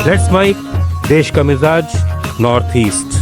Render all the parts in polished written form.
Let's mic देश का मिजाज नॉर्थ ईस्ट।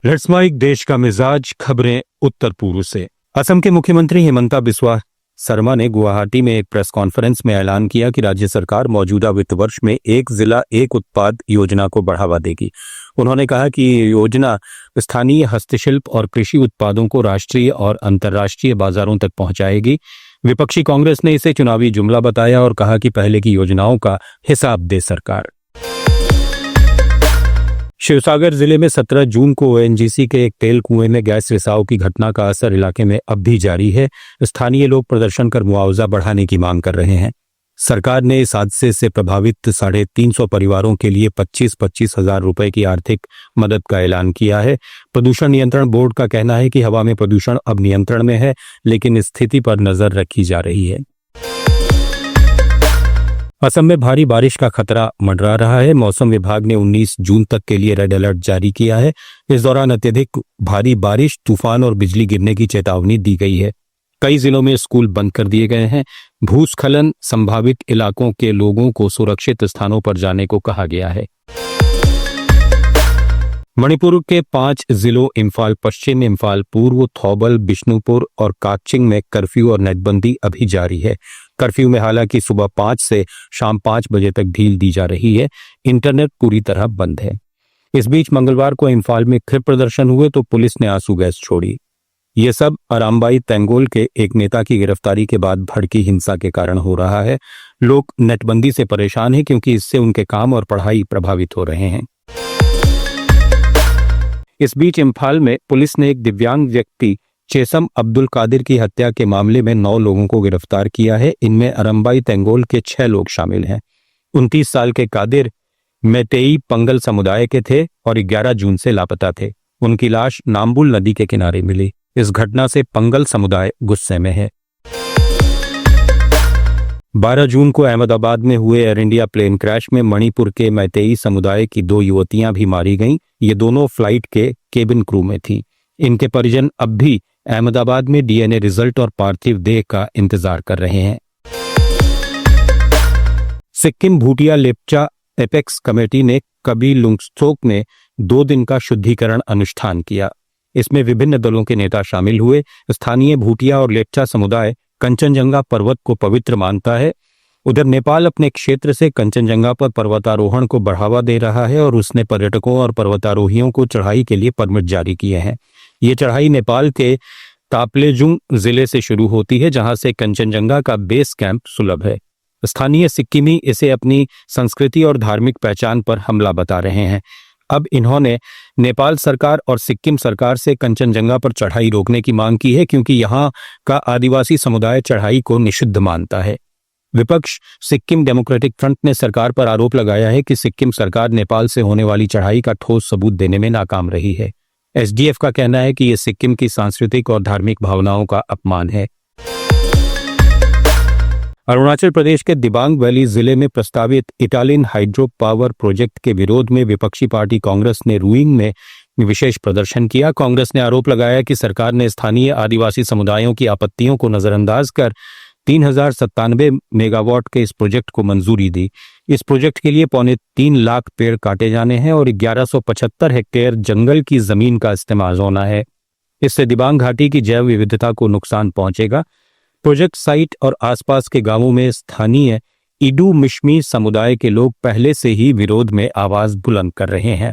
लेट्स माइक देश का मिजाज खबरें उत्तर पूर्व से। असम के मुख्यमंत्री हिमंता बिस्वा शर्मा ने गुवाहाटी में एक प्रेस कॉन्फ्रेंस में ऐलान किया कि राज्य सरकार मौजूदा वित्त वर्ष में एक जिला एक उत्पाद योजना को बढ़ावा देगी। उन्होंने कहा कि ये योजना स्थानीय हस्तशिल्प और कृषि उत्पादों को राष्ट्रीय और अंतर्राष्ट्रीय बाजारों तक पहुंचाएगी। विपक्षी कांग्रेस ने इसे चुनावी जुमला बताया और कहा कि पहले की योजनाओं का हिसाब दे सरकार। शिवसागर जिले में 17 जून को ओएनजीसी के एक तेल कुएं में गैस रिसाव की घटना का असर इलाके में अब भी जारी है। स्थानीय लोग प्रदर्शन कर मुआवजा बढ़ाने की मांग कर रहे हैं। सरकार ने इस हादसे से प्रभावित 350 परिवारों के लिए 25-25 हजार रुपए की आर्थिक मदद का ऐलान किया है। प्रदूषण नियंत्रण बोर्ड का कहना है कि हवा में प्रदूषण अब नियंत्रण में है, लेकिन स्थिति पर नजर रखी जा रही है। असम में भारी बारिश का खतरा मंडरा रहा है। मौसम विभाग ने 19 जून तक के लिए रेड अलर्ट जारी किया है। इस दौरान अत्यधिक भारी बारिश, तूफान और बिजली गिरने की चेतावनी दी गई है। कई जिलों में स्कूल बंद कर दिए गए हैं। भूस्खलन संभावित इलाकों के लोगों को सुरक्षित स्थानों पर जाने को कहा गया है। मणिपुर के 5 जिलों इम्फाल पश्चिम, इम्फाल पूर्व, थौबल, बिष्णुपुर और काकचिंग में कर्फ्यू और नेटबंदी अभी जारी है। कर्फ्यू में हालांकि सुबह 5 से शाम 5 बजे तक ढील दी जा रही है। इंटरनेट पूरी तरह बंद है। इस बीच मंगलवार को इम्फाल में फिर प्रदर्शन हुए तो पुलिस ने आंसू गैस छोड़ी। ये सब अरामबाई तेंगोल के एक नेता की गिरफ्तारी के बाद भड़की हिंसा के कारण हो रहा है। लोग नेटबंदी से परेशान हैं क्योंकि इससे उनके काम और पढ़ाई प्रभावित हो रहे हैं। इस बीच इम्फाल में पुलिस ने एक दिव्यांग व्यक्ति चेसम अब्दुल कादिर की हत्या के मामले में 9 लोगों को गिरफ्तार किया है। इनमें अरम्बाई तेंगोल के 6 लोग शामिल हैं। 29 साल के कादिर मैतेई पंगल समुदाय के थे और 11 जून से लापता थे। उनकी लाश नाम्बुल नदी के किनारे मिली। इस घटना से पंगल समुदाय गुस्से में है। 12 जून को अहमदाबाद में हुए एयर इंडिया प्लेन क्रैश में मणिपुर के मैतेई समुदाय की 2 युवतियां भी मारी गईं। ये दोनों फ्लाइट के केबिन क्रू में थी। इनके परिजन अब भी अहमदाबाद में डीएनए रिजल्ट और पार्थिव देह का इंतजार कर रहे हैं। सिक्किम भूटिया लेप्चा एपेक्स कमेटी ने कबी लुंगस्तोक में 2 दिन का शुद्धिकरण अनुष्ठान किया। इसमें विभिन्न दलों के नेता शामिल हुए। स्थानीय भूटिया और लेप्चा समुदाय कंचनजंगा पर्वत को पवित्र मानता है। उधर नेपाल अपने क्षेत्र से कंचनजंगा पर पर्वतारोहण को बढ़ावा दे रहा है और उसने पर्यटकों और पर्वतारोहियों को चढ़ाई के लिए परमिट जारी किए हैं। ये चढ़ाई नेपाल के ताप्लेजुंग जिले से शुरू होती है, जहां से कंचनजंगा का बेस कैंप सुलभ है। स्थानीय सिक्किमी इसे अपनी संस्कृति और धार्मिक पहचान पर हमला बता रहे हैं। अब इन्होंने नेपाल सरकार और सिक्किम सरकार से कंचनजंगा पर चढ़ाई रोकने की मांग की है, क्योंकि यहाँ का आदिवासी समुदाय चढ़ाई को निषिद्ध मानता है। विपक्ष सिक्किम डेमोक्रेटिक फ्रंट ने सरकार पर आरोप लगाया है कि सिक्किम सरकार नेपाल से होने वाली चढ़ाई का ठोस सबूत देने में नाकाम रही है। एसडीएफ का कहना है कि यह सिक्किम की सांस्कृतिक और धार्मिक भावनाओं का अपमान है। अरुणाचल प्रदेश के दिबांग वैली जिले में प्रस्तावित इटालियन हाइड्रो पावर प्रोजेक्ट के विरोध में विपक्षी पार्टी कांग्रेस ने रुइंग में विशेष प्रदर्शन किया। कांग्रेस ने आरोप लगाया कि सरकार ने स्थानीय आदिवासी समुदायों की आपत्तियों को नजरअंदाज कर 3097 मेगावाट के इस प्रोजेक्ट को मंजूरी दी। इस प्रोजेक्ट के लिए 3.25 लाख पेड़ काटे जाने हैं और 1175 हेक्टेयर जंगल की जमीन का इस्तेमाल होना है। इससे दिबांग घाटी की जैव विविधता को नुकसान पहुंचेगा। प्रोजेक्ट साइट और आसपास के गांवों में स्थानीय इडू मिश्मी समुदाय के लोग पहले से ही विरोध में आवाज बुलंद कर रहे हैं।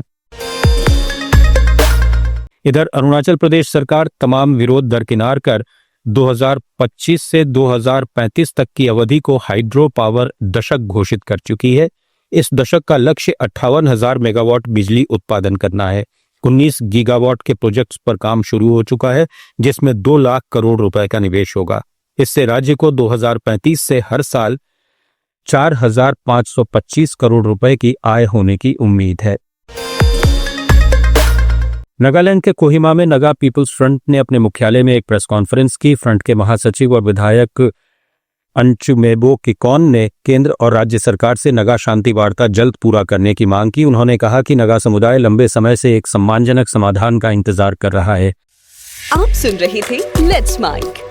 इधर अरुणाचल प्रदेश सरकार तमाम विरोध दरकिनार कर 2025 से 2035 तक की अवधि को हाइड्रो पावर दशक घोषित कर चुकी है। इस दशक का लक्ष्य 58,000 मेगावाट बिजली उत्पादन करना है। 19 गीगावाट के प्रोजेक्ट्स पर काम शुरू हो चुका है, जिसमें 2 लाख करोड़ रुपए का निवेश होगा। इससे राज्य को 2035 से हर साल 4,525 करोड़ रुपए की आय होने की उम्मीद है। नागालैंड के कोहिमा में नगा पीपल्स फ्रंट ने अपने मुख्यालय में एक प्रेस कॉन्फ्रेंस की। फ्रंट के महासचिव और विधायक अंचुमेबो किकॉन ने केंद्र और राज्य सरकार से नगा शांति वार्ता जल्द पूरा करने की मांग की। उन्होंने कहा कि नगा समुदाय लंबे समय से एक सम्मानजनक समाधान का इंतजार कर रहा है। आप सुन रहे थे लेट्स माइक।